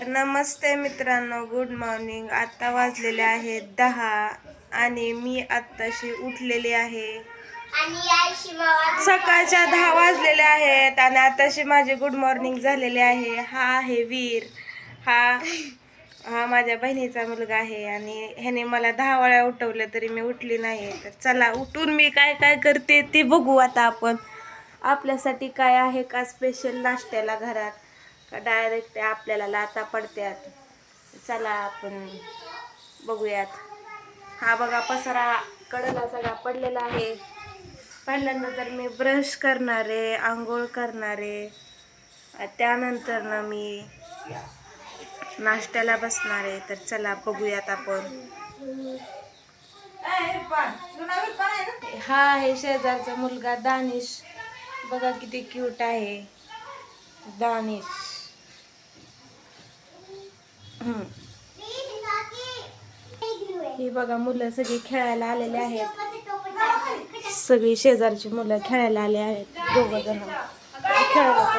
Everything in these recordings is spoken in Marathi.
नमस्ते मित्रांनो, गुड मॉर्निंग। आता वाजलेले आहेत 10 आणि मी आत्ताशी उठलेली आहे। सकाळच्या 10 वाजलेले आहेत आणि आताशी माझे गुड मॉर्निंग झालेले आहे। हा आहे वीर, हा माझ्या बहिणीचा मुलगा आहे आणि ह्याने मला 10 वेळा उठवलं तरी मी उठली नाही। तर चला उठून मी काय काय करते ते बघू आता आपण। आपल्यासाठी काय आहे का स्पेशल नाश्त्याला घरात, का डायरेक्ट आपल्याला लाता पडत्यात? चला आपण बघूयात। हा बघा पसारा कडेला सगळा पडलेला आहे। पहिल्यांदा मी ब्रश करणारे, आंघोळ करणारे, त्यानंतर ना मी नाश्त्याला बसणारे। तर चला बघूयात आपण। हा आहे शेजारचा मुलगा दानिश, बघा किती क्यूट आहे दानिश। ही बघा मुलं सगळी खेळायला आलेले आहेत, सगळी शेजारची मुलं खेळायला आले आहेत। दोघं जण खेळायला।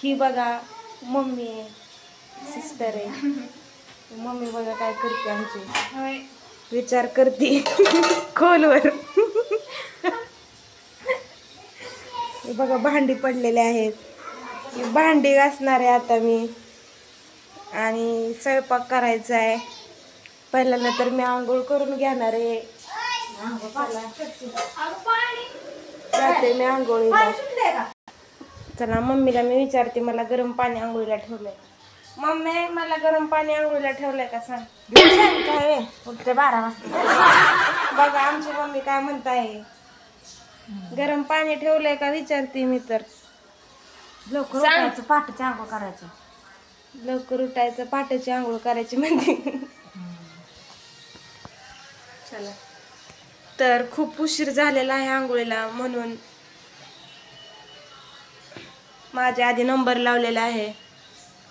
ही बघा मम्मी आहे, सिस्टर आहे। मम्मी बघा काय करते आमची, विचार करते खोलवर। बघा भांडी पडलेले आहेत, भांडी घासणार आहे आता मी आणि स्वयंपाक करायचा आहे। पहिल्यांदा तर मी आंघोळ करून घेणार आहे। जाते मी आंघोळीला। चला मम्मीला मी विचारते, मला गरम पाणी आंघोळीला ठेवलंय। मम्मी मला गरम पाणी आंघोळीला ठेवलंय का सांग। काय उठते 12 वाजता। बघा आमची मम्मी काय म्हणताय, गरम पाणी ठेवलंय का विचारते मी। तर लवकर उठायचं, पहाटेची आंघोळ करायचं, लवकर उठायचं, पहाटेची आंघोळ करायची म्हणते। चला तर खूप उशीर झालेला आहे आंघोळीला, म्हणून माझ्या आधी नंबर लावलेला आहे,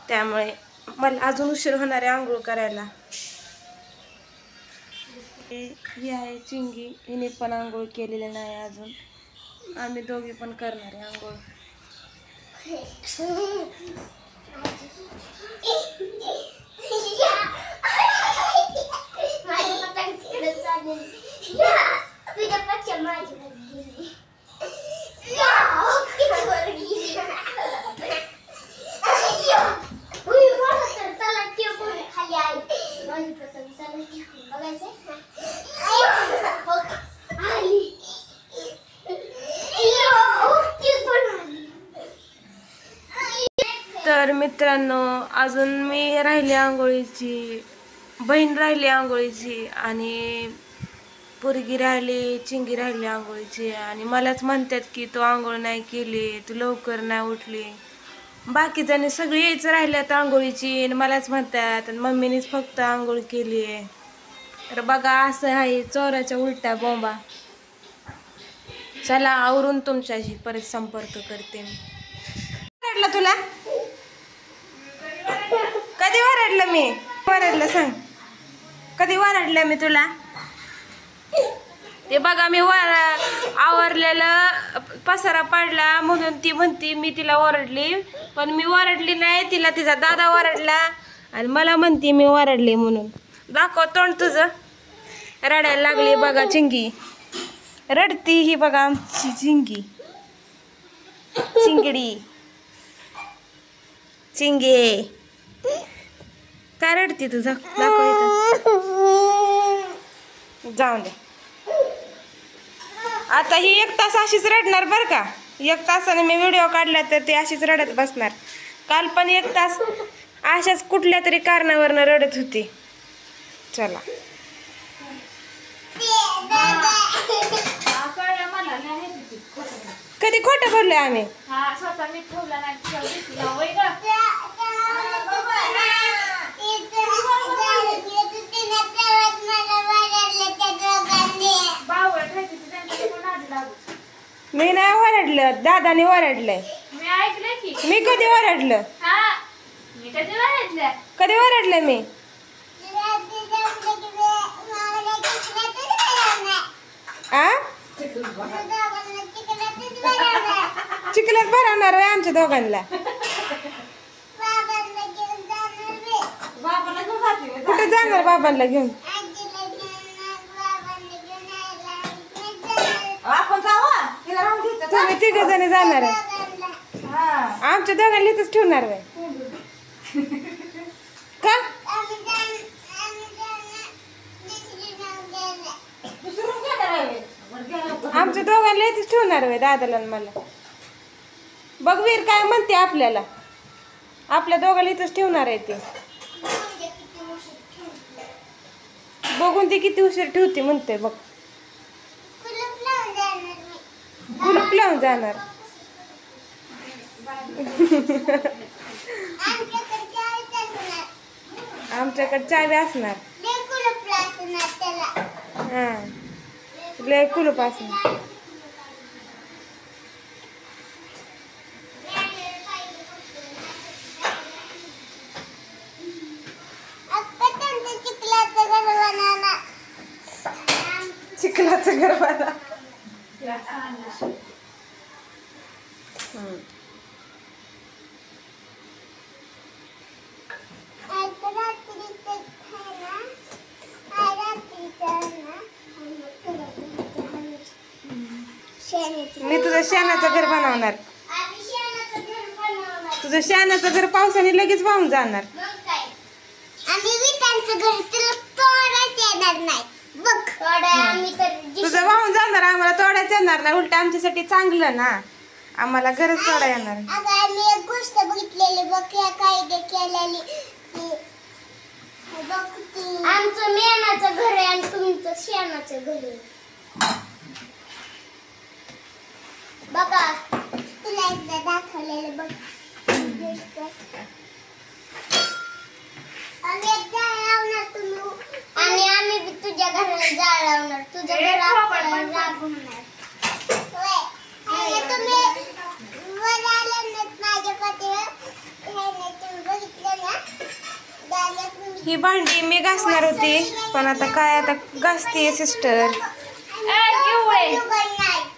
त्यामुळे मला अजून उशीर होणार आहे आंघोळ करायला। ही आहे चिंगी, हिने पण आंघोळ केलेली नाही अजून। आम्ही दोघी पण करणार आहे आंघोळ। तर मित्रांनो अजून मी राहिली आंघोळीची, बहीण राहिली आंघोळीची आणि पोरगी राहिली, चिंगी राहिली आंघोळीची। आणि मलाच म्हणतात की तू आंघोळ नाही केली, तू लवकर नाही उठली। बाकीजणी सगळी यायचं राहिल्यात आंघोळीची आणि मलाच म्हणतात, आणि मम्मीनेच फक्त आंघोळ केली आहे। तर बघा असं आहे चोराच्या उलटा बोंबा। चला आवरून तुमच्याशी परत संपर्क करते मी। ओरडलं तुला? कधी ओरडलं मी? ओरडलं सांग, कधी ओरडलं मी तुला? ते बघा मी आवरलेलं पसारा पडला म्हणून ती म्हणती मी तिला ओरडली, पण मी ओरडली नाही, तिला तिचा दादा ओरडला आणि मला म्हणती मी ओरडली म्हणून। दाखव तोंड तुझं। रडायला लागली बघा चिंगी, रडती ही बघा आमची चिंगी, चिंगडी चिंगे। काय रडती तुझं? दाखव इथं। जाऊन दे आता, ही 1 तास अशीच रडणार बर का। 1 तासाने मी व्हिडिओ काढला तर ती अशीच रडत बसणार। काल पण 1 तास अशाच कुठल्या तरी कारणावरनं रडत होती। चला कधी खोटं बोलले आम्ही? मी नाही ओरडलं, दादाने ओरडलंय। मी ऐकलं की। मी कधी ओरडलं? कधी ओरडलं मी? चिखलात भरवणार आहे आमच्या दोघांना। कधी जाणार बाबांना घेऊन? आपण जावा तिला राहून घेतो तुम्ही तिघ जणी जाणार आहे? आमच्या दोघांना इथंच ठेवणार आहे का? दुसरून घेणार आहे आमच्या दोघांना इथंच ठेवणार आहे दादाला आणि मला. बघ वीर काय म्हणते आपल्याला. आपल्या दोघांना इथंच ठेवणार आहे ते. बघून ती किती उशीर ठेवते म्हणते बघ. कुलूप लावून जाणार. आमच्याकडे चावी असणार. हा लय कुलूप असणार. चिखलाचं घर बांधा. मी तुझं शेणाचं घर बनवणार. तुझं शेणाचं घर पावसाने लगेच वाहून जाणार. तुझं वाहून जाणार आम्हाला तोडायचं येणार नाही. उलट आमच्यासाठी चांगलं ना. आम्हाला घरच तोडा येणार. आम्ही एक गोष्ट बघितलेली बघ कायदे केलेली. आमचं मेणाचं घर आहे आणि तुमचं शेणाचं घर आहे. बघा तुला एकदा दाखवलेलं बघ. आणि आम्ही बी तुझ्या घराला जाळ लावणार. तुझं घर आपल्याला राबवणार. तुम्ही वर आले नाहीत माझ्या पाठीवर. तुम्ही बघितलं ना. ही भांडी मी घासणार होती पण आता काय आता घासतीये सिस्टर.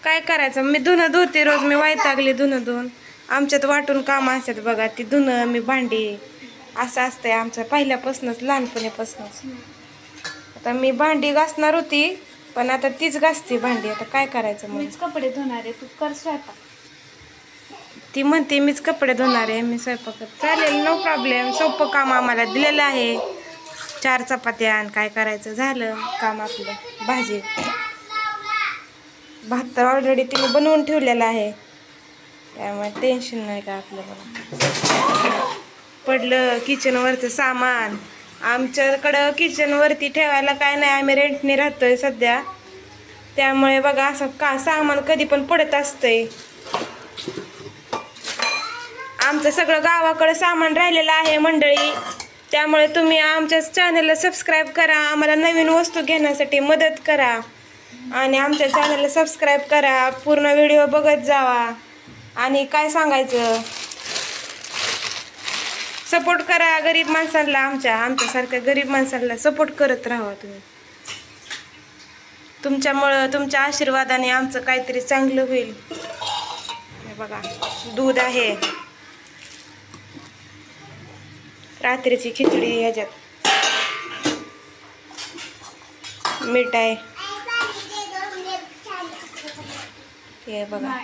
काय करायचं. मी धुणं धुते रोज. मी वैतागली धुणं धुवून. आमच्यात वाटून काम असतात बघा. ती धुणं मी भांडी असं असतंय आमचं पहिल्यापासूनच लहानपणीपासूनच. आता मी भांडी घासणार होती पण आता तीच घासते भांडी. आता काय करायचं. मग कपडे धुणार आहे तू कर स्वयंपाक. ती म्हणते मीच कपडे धुणार आहे मी स्वयंपाक. चालेल नो प्रॉब्लेम. सोपं काम आम्हाला दिलेलं आहे. 4 चपात्या आणि काय करायचं झालं काम आपलं. भाजी भात तर ऑलरेडी तिने बनवून ठेवलेला आहे त्यामुळे टेन्शन नाही का आपल्याला. पडलं किचनवरचं सामान. आमच्याकडं किचनवरती ठेवायला काय नाही. आम्ही रेंटने राहतोय सध्या त्यामुळे बघा असं का सामान कधी पण पडत असतंय. आमचं सगळं गावाकडं सामान राहिलेलं आहे मंडळी. त्यामुळे तुम्ही आमच्या चॅनलला सबस्क्राईब करा. आम्हाला नवीन वस्तू घेण्यासाठी मदत करा आणि आमच्या चॅनलला सबस्क्राईब करा. पूर्ण व्हिडिओ बघत जावा. आणि काय सांगायचं सपोर्ट करा गरीब माणसांना. आमच्यासारख्या गरीब माणसांना सपोर्ट करत राहा तुम्ही. तुमच्यामुळं तुमच्या आशीर्वादाने आमचं काहीतरी चांगलं होईल. हे बघा दूध आहे. रात्रीची खिचडी ह्याच्यात मीठ आहे. हे बघा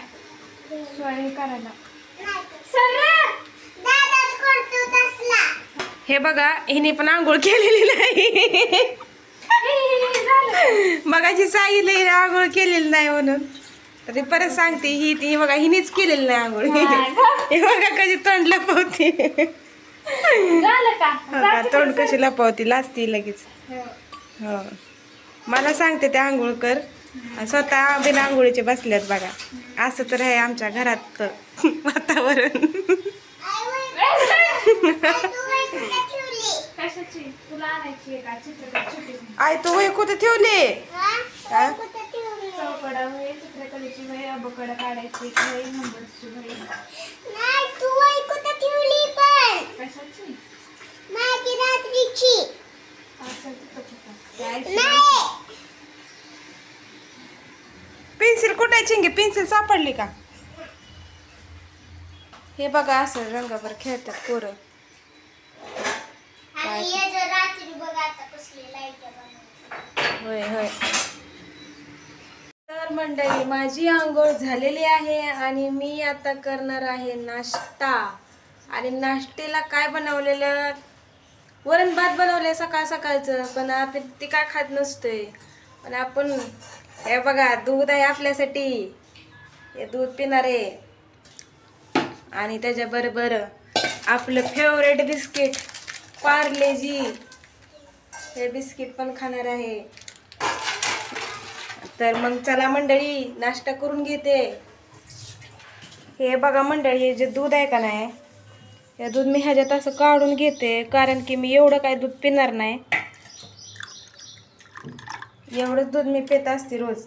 हे बघा हिने पण आंघोळ केलेली नाही. मगाशी सांगितलं हिने आंघोळ केलेली नाही म्हणून. तरी परत सांगते ही बघा हिनेच केलेली नाही आंघोळ. हे बघा कशी तोंड लपवते. तोंड कशी लपवती लाजती लगेच. हो मला सांगते ते आंघोळ कर स्वतः बिना आंघोळीचे बसल्यात बघा. असं तर आहे आमच्या घरात वातावरण. आई तू वही कुठे ठेवली. पेन्सिल कुठे चिंगी. पेन्सिल सापडली का. हे बघा असं रंगावर खेळतात पोरं. आणि ये जर रात्री बघ आता कसली लाईट होय होय. तर मंडळी माझी आंघोळ झालेली आहे आणि मी आता करणार आहे नाश्ता. आणि नाश्त्याला काय बनवलेलं, वरण भात बनवले सकाळ सकाळचं, पण आपण ते काय खात नसतोय. पण आपण हे बघा दूध आहे आपल्यासाठी, हे दूध पिणार आहे. आणि त्याच्याबरोबर आपलं फेवरेट बिस्किट पार्लेजी, हे बिस्किट पण खाणार आहे. तर मग चला मंडळी नाश्ता करून घेते. हे बघा मंडळी, हे जे दूध आहे का नाही, हे दूध मी ह्याच्यात असं काढून घेते, कारण की मी एवढं काय दूध पिणार नाही. एवढंच दूध मी पित असते रोज,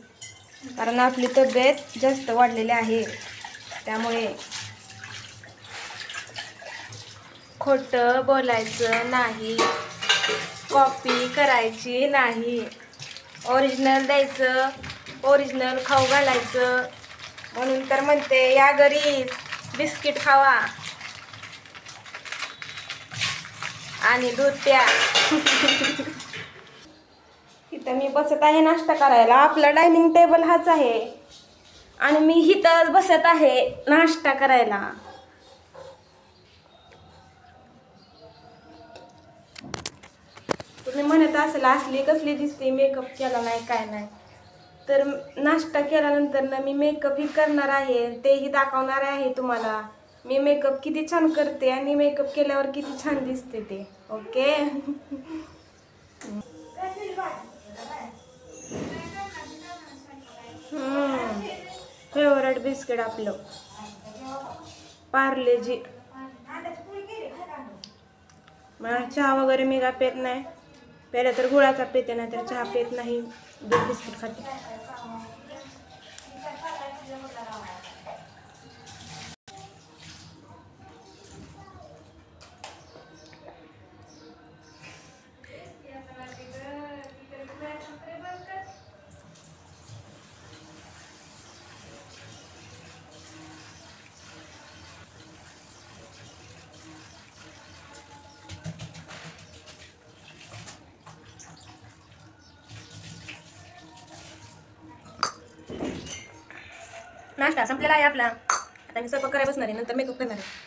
कारण आपली तब्येत जास्त वाढलेली आहे. त्यामुळे खोटं बोलायचं नाही, कॉपी करायची नाही, ओरिजिनल द्यायचं, ओरिजिनल खाऊ घालायचं. म्हणून तर म्हणते या घरी बिस्किट खावा आणि दूध प्या. इथं मी बसत आहे नाश्ता करायला. आपला डायनिंग टेबल हाच आहे आणि मी इथंच बसत आहे नाश्ता करायला. तुम्ही म्हणत असेल असली कसली दिसते, मेकअप केला नाही काय नाही. तर नाश्ता केल्यानंतर ना मी मेकअप ही करणार आहे, तेही दाखवणार आहे तुम्हाला. मी मेकअप किती छान करते आणि मेकअप केल्यावर किती छान दिसते ते. ओके. फेवरेट बिस्किट आपलं पार्लेजी. मला चहा वगैरे मी का पेत नाही. पहिला तर गुळाचा पेते, नाही तर चहा पेत नाही, दूध बिस्किट खाते. नाश्ता संपलेला आहे आपला. आता मी स्वयंपाक करायला बसणार आहे, नंतर मेकअप करणार आहे.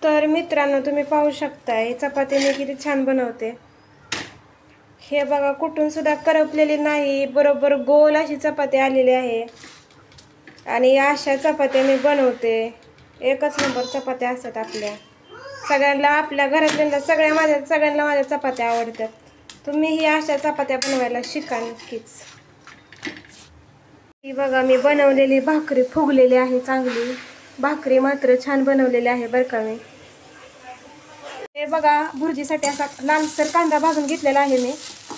तर मित्रांनो तुम्ही पाहू शकताय चपाती मी किती छान बनवते. हे बघा कुठून सुद्धा करपलेली नाही, बरोबर गोल अशी चपाती आलेली आहे. आणि अशा चपात्या मी बनवते. एकच नंबर चपात्या असतात आपल्या सगळ्यांना, आपल्या घरातल्या सगळ्यांना माझ्या चपात्या आवडतात. तुम्हीही अशा चपात्या बनवायला शिका नक्कीच. ही बघा मी बनवलेली भाकरी फुगलेली आहे चांगली. भाकरी मात्र छान बनवलेली आहे बरं का मी. हे बघा भुर्जीसाठी असा लालसर कांदा भाजून घेतलेला आहे मी.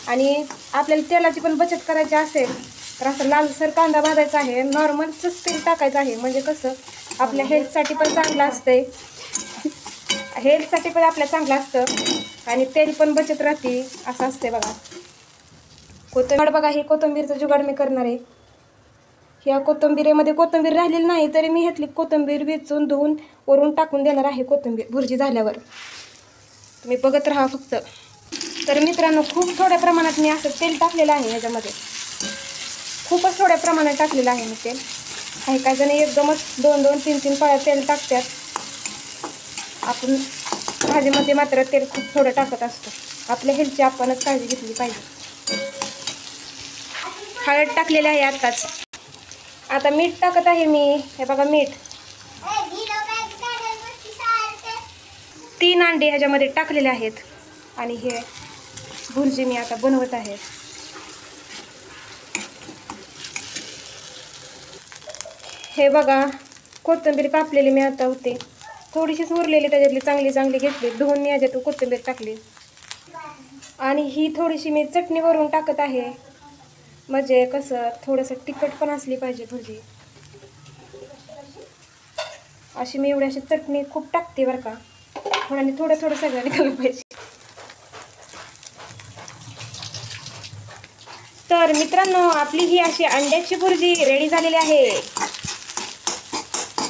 आणि आपल्याला तेलाची पण बचत करायची असेल तर असं लालसर कांदा भाजायचा आहे. नॉर्मलचंच तेल टाकायचं आहे, म्हणजे कसं आपल्या हेल्थसाठी पण चांगलं असतंय. हेल्थसाठी पण आपल्या चांगलं असतं आणि तेल पण बचत राहते, असं असते बघा. कोथिंबीर बघा, ही कोथिंबीरचं जुगाड मी करणार आहे. ह्या कोथिंबीरेमध्ये कोथिंबीर राहिलेली नाही तरी मी ह्यातली कोथिंबीर वेचून धुवून वरून टाकून देणार आहे. कोथिंबीर भुर्जी झाल्यावर तुम्ही बघत राहा फक्त. तर मित्रांनो, खूप थोड्या प्रमाणात मी असं तेल टाकलेलं आहे. ह्याच्यामध्ये खूपच थोड्या प्रमाणात टाकलेलं आहे मी तेल. काही जण एकदमच 2-2, 3-3 पळ्या तेल टाकतात. आपण भाजीमध्ये मात्र तेल खूप थोडं टाकत असतो. आपल्या हेल्थची आपणच काळजी घेतली पाहिजे. हळद टाकलेली आहे आत्ताच. आता मीठ टाकत आहे मी. हे बघा मीठ. 3 अंडे ह्याच्यामध्ये टाकलेले आहेत आणि हे भुर्जी मी आता बनवत आहे. हे बघा, कोथिंबीर कापलेली मी आता होते, थोडीशीच उरलेली त्याच्यातली चांगली घेतली, धुवून मी ह्याच्यात कोथिंबीर टाकली. आणि ही थोडीशी मी चटणी वरून टाकत आहे, म्हणजे कसं थोडंसं तिखट पण असली पाहिजे भुर्जी. अशी मी एवढी अशी चटणी खूप टाकते बरं का, आणि थोडं सगळं निघालं पाहिजे. तर मित्रांनो, आपली ही अशी अंड्याची भुर्जी रेडी झालेली आहे.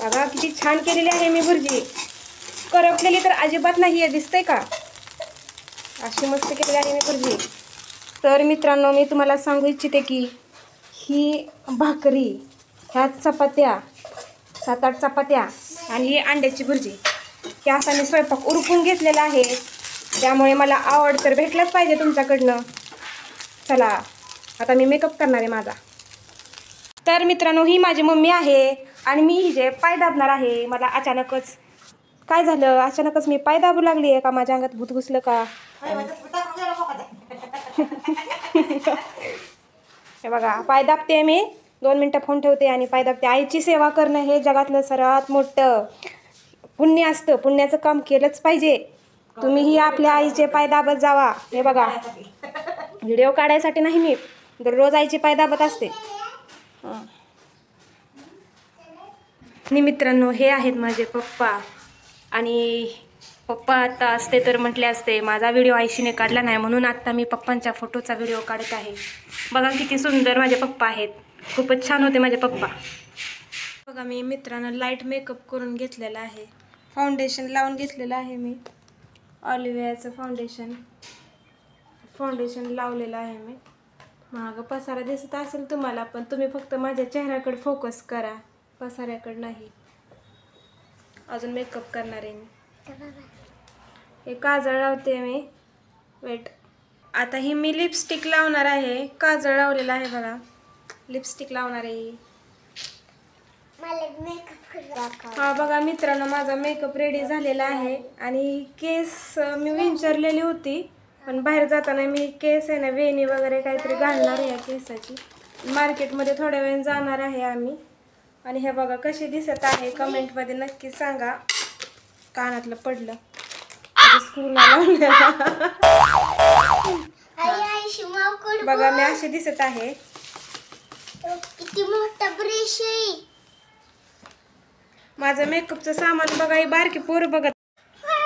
बघा किती छान केलेली आहे मी भुर्जी. करपलेली तर अजिबात नाही आहे, दिसतंय का? अशी मस्त केलेली आहे मी भुर्जी. तर मित्रांनो, मी तुम्हाला सांगू इच्छिते की ही भाकरी, ह्या चपात्या, 7-8 चपात्या आणि ही अंड्याची भुर्जी, हे असा मी स्वयंपाक उरकून घेतलेला आहे. त्यामुळे मला आवड तर भेटलंच पाहिजे तुमच्याकडनं. चला आता मी मेकअप करणार आहे माझा. तर मित्रांनो, ही माझी मम्मी आहे आणि मी ही जे पाय दाबणार आहे. मला अचानकच काय झालं, अचानकच मी पाय दाबू लागली आहे का, माझ्या अंगात भूत घुसलं का? हे बघा, पाय दाबते मी. 2 मिनटं फोन ठेवते आणि पाय दाबते. आईची सेवा करणं हे जगातलं सर्वात मोठं पुण्य असतं. पुण्याचं काम केलंच पाहिजे. तुम्हीही आपल्या आईचे पाय दाबत जावा. हे बघा, व्हिडिओ काढायसाठी नाही, मी दररोज आईचे पाय दाबत असते. आणि मित्रांनो, हे आहेत माझे पप्पा. आणि पप्पा आता असते तर म्हटले असते माझा व्हिडिओ आईशीने काढला नाही, म्हणून आत्ता मी पप्पांच्या फोटोचा व्हिडिओ काढत आहे. बघा किती सुंदर माझे पप्पा आहेत. खूपच छान होते माझे पप्पा. बघा, मी मित्रांनो लाईट मेकअप करून घेतलेला आहे. फाउंडेशन लावून घेतलेलं आहे मी. ऑलिव्हियाचं फाउंडेशन लावलेलं आहे मी. मागं पसारा दिसत असेल तुम्हाला, पण तुम्ही फक्त माझ्या चेहऱ्याकडे फोकस करा, पसाऱ्याकडे नाही. अजून मेकअप करणार आहे मी. हे काजळ लावते मी. वेट, आता ही मी लिपस्टिक लावणार आहे. काजळ लावलेला आहे बघा, लिपस्टिक लावणार आहे. हा बघा मित्रांनो, माझा मेकअप रेडी झालेला आहे. आणि केस मी विंचरलेली होती, पण बाहेर जाताना मी केस आहे ना, वेणी वगैरे काहीतरी घालणार आहे या केसाची. मार्केटमध्ये थोड्या वेळ जाणार आहे आम्ही. आणि हे बघा कशी दिसत आहे, कमेंटमध्ये नक्की सांगा. कानातलं पडलं स्कूलला बघा, मी अशी दिसत आहे. किती मोठा ब्रश आहे. माझं मेकअपचं सामान बघा. ही बारकी पोरं बघत,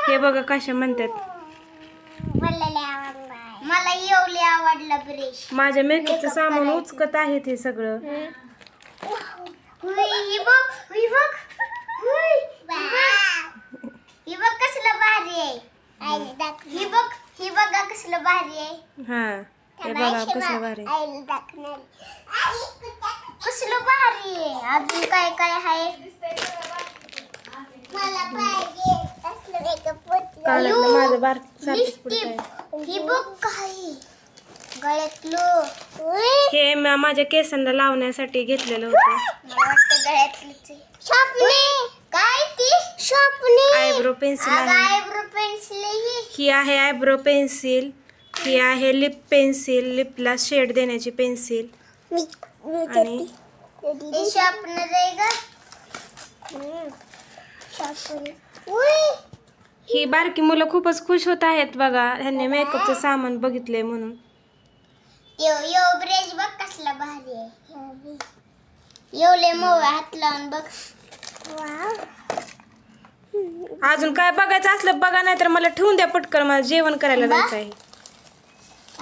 हे बघा कशा म्हणतात. मला एवढे आवडला ब्रश. माझ्या मेकअपचं सामान उचकत आहे ते सगळं. ही बघ कसलं भारी आहे. ही बघा कसलं भारी आहे. हा, हे बघा कसलं भारी, कसलं भारी आहे. अजून काय काय आहे. मला पाहिजे असलं मेकअप. कानातलं माझं बारक. ही बघ काय गळ्यातलं. हे माझ्या केसांना लावण्यासाठी घेतलेलं होतं. मला वाटतं गळ्यातलीच आहे. शॉपने काय ती शॉपने आयब्रो पेन्सिल आहे. आयब्रो पेन्सिल ही आहे आयब्रो पेन्सिल. ही आहे लिप पेन्सिल, लिपला शेड देण्याची पेन्सिल. आणि शॉपनर आहे का. ही बारकी मुलं खूपच खुश होत आहेत बघा, ह्यांनी मेकअपचं सामान बघितलंय म्हणून. यो ब्रेज बघ कसला भारी आहे. येवले मोवा हात लावून बघ. अजून काय बघायचं असलं बघा, नाही तर मला ठेवून द्या पटकन, मला जेवण करायला जायचं आहे.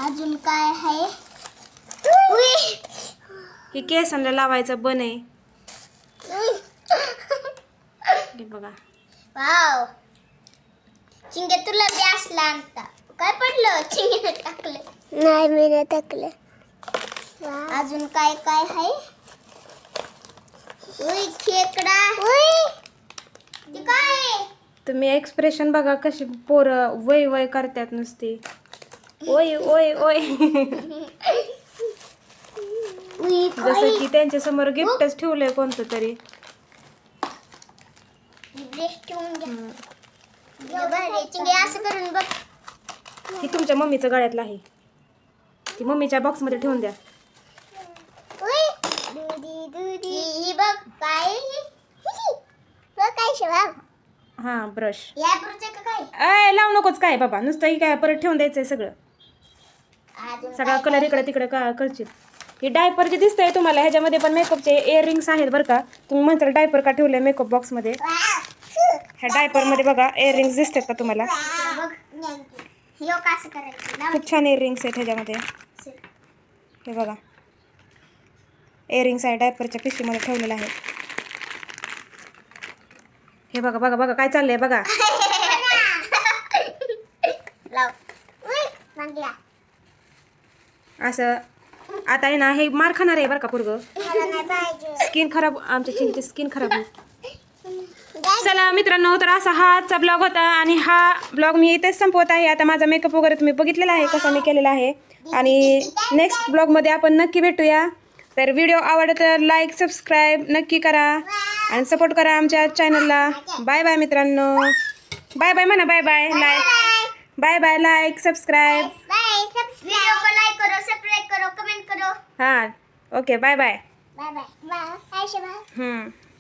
अजून काय आहे? उई. हे केसांना लावायचं बन आहे. हे बघा. वाव. चिंगे तुला बी असला आणता. काय पडलं? चिंगेने टाकलं. नाही मी नाही टाकलं. अजून काय काय आहे? उई खेकडा. ते काय आहे? तुम्ही एक्सप्रेशन बघा कशी पोरं वय वय करतात नुसते. ओय ओय ओय. उई जसं की त्यांच्या समोर गिफ्टच ठेवलंय कोणतं तरी. ड्रेस ठेवून घ्या. भारी चिंगे असं करून बघ. ही तुमच्या मम्मीचं गळ्यातलं आहे. ती मम्मीच्या बॉक्समध्ये ठेवून द्या. ही बघ काय बघ काय शिवा. हा ब्रश. या प्रोजेक्ट काय? अय लावू नकोच काय बाबा, नुसतं ही काय परत ठेवून द्यायचंय सगळं. अजून सगळा कलर इकडे तिकडे का करशील. हे डायपर जे दिसतंय तुम्हाला, ह्याच्यामध्ये पण मेकअपचे इयरिंग्स आहेत बरं का. तुम्ही म्हणताल डायपर का ठेवलंय मेकअप बॉक्समध्ये. ह्या डायपरमध्ये बघा इयरिंग्स दिसतात का तुम्हाला. यो कसं करायचं? खूप छान इयरिंग्स आहेत ह्याच्यामध्ये. हे बघा इयरिंग्स आहे, डायपरच्या पिशवीमध्ये ठेवलेलं आहे. हे बघा बघा बघा काय चाललंय बघा. लाव. मागला. असं आता आहे ना, हे मार खाणार आहे बरं का पोरगं. मला नाही पाहिजे. स्किन खराब, आमच्या चिंची स्किन खराब होईल. चला मित्रांनो, तर असा हा आजचा ब्लॉग होता आणि हा ब्लॉग मी इथेच संपवत आहे. आता माझा मेकअप वगैरे तुम्ही बघितलेला आहे कसा मी केलेला आहे. आणि नेक्स्ट ब्लॉगमध्ये आपण नक्की भेटूया. तर व्हिडिओ आवडला तर लाईक सबस्क्राईब नक्की करा आणि सपोर्ट करा आमच्या चॅनलला. बाय बाय मित्रांनो. बाय बाय म्हणा. Bye bye. Bye bye. Like subscribe. Bye. Video को लाइक करो, सब्सक्राइब करो, कमेंट करो. हां okay. Bye bye. Bye bye. Bye. काय शिवा?